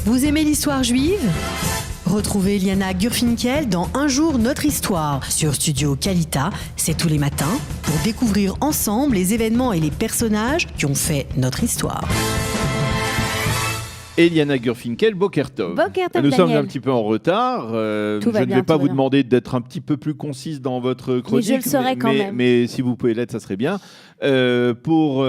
Vous aimez l'histoire juive ? Retrouvez Liana Gurfinkel dans Un jour notre histoire sur Studio Kalita, c'est tous les matins, pour découvrir ensemble les événements et les personnages qui ont fait notre histoire. Liana Gurfinkel, Boker Tov. Nous sommes un petit peu en retard. Je ne vais pas vous demander d'être un petit peu plus concise dans votre chronique. Mais je le serai quand même. Mais si vous pouvez l'être, ça serait bien. Pour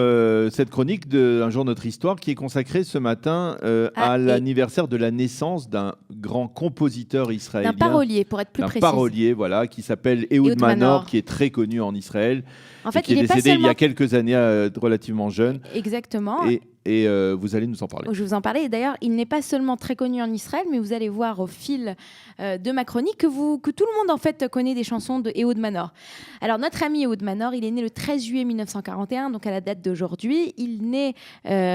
cette chronique d'Un jour notre histoire qui est consacrée ce matin à l'anniversaire de la naissance d'un grand compositeur israélien. D'un parolier, pour être plus précis. Un parolier, voilà, qui s'appelle Ehud Manor, qui est très connu en Israël. En fait, qui est décédé il y a quelques années, relativement jeune. Exactement. Et vous allez nous en parler. Je vais vous en parler. Et d'ailleurs, il n'est pas seulement très connu en Israël, mais vous allez voir au fil de ma chronique que tout le monde en fait connaît des chansons de Ehud Manor. Alors notre ami Ehud Manor, il est né le 13 juillet 1941, donc à la date d'aujourd'hui. Il naît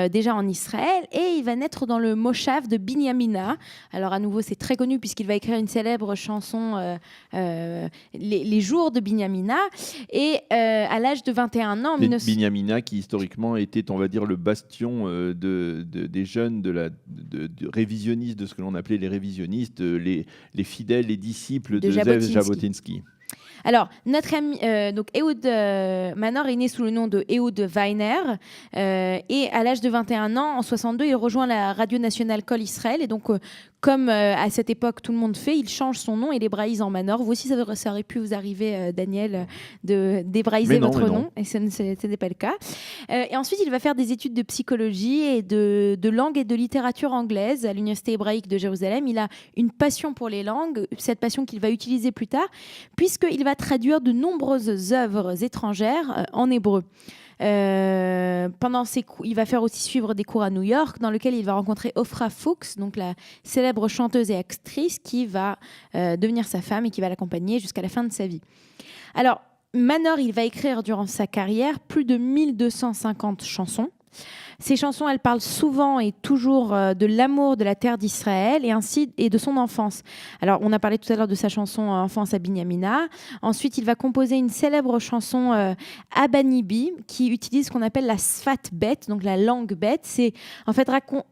déjà en Israël et il va naître dans le Moshav de Binyamina. Alors à nouveau, c'est très connu puisqu'il va écrire une célèbre chanson les jours de Binyamina. Et à l'âge de 21 ans, Binyamina qui historiquement était, on va dire, le bastion des jeunes de révisionnistes, de ce que l'on appelait les révisionnistes, les fidèles, les disciples de Zev Jabotinsky. Alors, notre ami, donc Ehud Manor est né sous le nom de Ehud Weiner et à l'âge de 21 ans, en 62, il rejoint la radio nationale Kol Israël et donc comme à cette époque tout le monde fait, il change son nom et l'hébraïse en Manor. Vous aussi, ça aurait pu vous arriver, Daniel, d'hébraïser votre nom et ce n'est pas le cas. Et ensuite, il va faire des études de psychologie et de langue et de littérature anglaise à l'Université hébraïque de Jérusalem. Il a une passion pour les langues, cette passion qu'il va utiliser plus tard, puisqu'il va traduire de nombreuses œuvres étrangères en hébreu. Pendant ses cours, il va faire aussi suivre des cours à New York, dans lesquels il va rencontrer Ofra Fuchs, donc la célèbre chanteuse et actrice qui va devenir sa femme et qui va l'accompagner jusqu'à la fin de sa vie. Alors, Manor, il va écrire durant sa carrière plus de 1250 chansons. Ces chansons, elles parlent souvent et toujours de l'amour de la terre d'Israël et de son enfance. Alors, on a parlé tout à l'heure de sa chanson Enfance à Binyamina. Ensuite, il va composer une célèbre chanson Abanibi qui utilise ce qu'on appelle la sfat bet, donc la langue bête. C'est en fait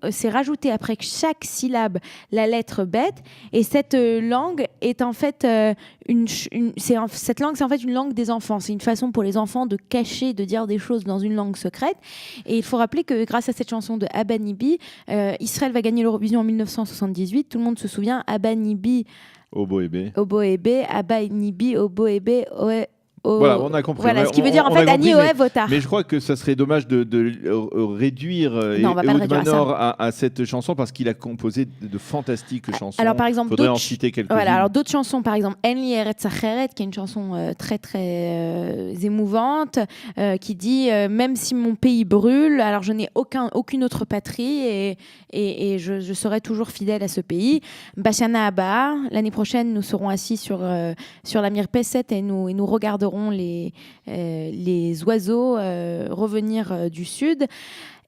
c'est rajouter après chaque syllabe la lettre bête. Et cette langue est en fait cette langue, c'est en fait une langue des enfants. C'est une façon pour les enfants de cacher, de dire des choses dans une langue secrète. Et il faut rappeler que grâce à cette chanson de Abanibi, Israël va gagner l'Eurovision en 1978. Tout le monde se souvient, Abanibi, Oboébé, Abanibi, Oboébé, Voilà, on a compris. Voilà, ce qui veut dire en fait Ani Oev Otar. Mais je crois que ça serait dommage de réduire Ehud Manor à cette chanson parce qu'il a composé de fantastiques chansons. Alors par exemple, faudrait en citer quelques-unes. Voilà, alors d'autres chansons, par exemple Enli Eretz Acheret, qui est une chanson très très émouvante, qui dit même si mon pays brûle, alors je n'ai aucune autre patrie et je serai toujours fidèle à ce pays. Bashana Abba, l'année prochaine, nous serons assis sur la Mirpesset et nous regarderons les oiseaux revenir du sud.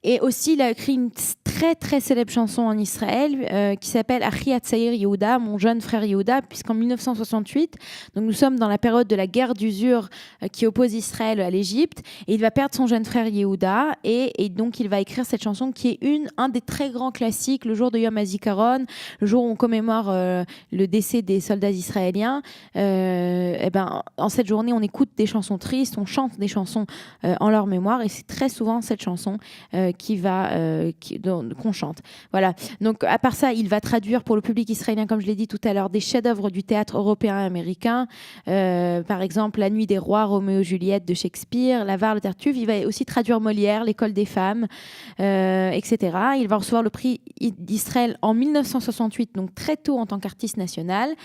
Et aussi, il a écrit une très très célèbre chanson en Israël qui s'appelle Achi Hatzair Yehuda, mon jeune frère Yehuda, puisqu'en 1968, donc nous sommes dans la période de la guerre d'usure qui oppose Israël à l'Égypte, et il va perdre son jeune frère Yehuda, et donc il va écrire cette chanson qui est un des très grands classiques, le jour de Yom HaZikaron, le jour où on commémore le décès des soldats israéliens. En cette journée, on écoute des chansons tristes, on chante des chansons en leur mémoire, et c'est très souvent cette chanson qu'on chante. Voilà. Donc, à part ça, il va traduire pour le public israélien, comme je l'ai dit tout à l'heure, des chefs-d'œuvre du théâtre européen et américain. Par exemple, La Nuit des Rois, Roméo et Juliette de Shakespeare, L'Avare, le Tartuffe. Il va aussi traduire Molière, L'École des femmes, etc. Il va recevoir le prix d'Israël en 1968, donc très tôt en tant qu'artiste national.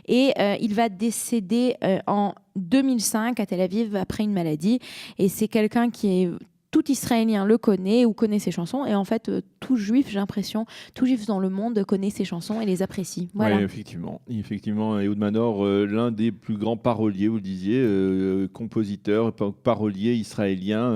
Et il va décéder en 2005 à Tel Aviv après une maladie. Et c'est quelqu'un qui est... Tout Israélien le connaît ou connaît ses chansons, et en fait tout juif, j'ai l'impression, tout juif dans le monde connaît ses chansons et les apprécie. Voilà. Oui, effectivement, Ehud Manor, l'un des plus grands paroliers, vous le disiez, compositeur, parolier israélien,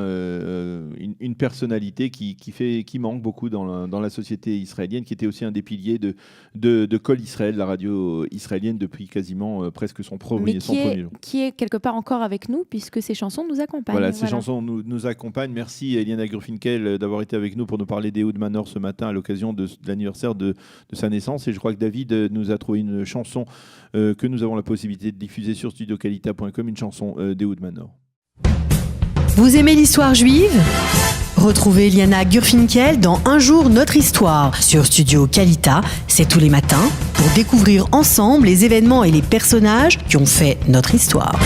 une personnalité qui manque beaucoup dans la société israélienne, qui était aussi un des piliers de Kol Israël, la radio israélienne depuis quasiment presque son premier long. Qui est quelque part encore avec nous puisque ses chansons nous accompagnent. Voilà, ces chansons nous accompagnent. Merci Eliana Gurfinkel d'avoir été avec nous pour nous parler d'Ehud Manor ce matin à l'occasion de l'anniversaire de sa naissance. Et je crois que David nous a trouvé une chanson que nous avons la possibilité de diffuser sur studiocalita.com, une chanson d'Ehud Manor. Vous aimez l'histoire juive ? Retrouvez Eliana Gurfinkel dans Un jour notre histoire sur Studio Calita, c'est tous les matins, pour découvrir ensemble les événements et les personnages qui ont fait notre histoire.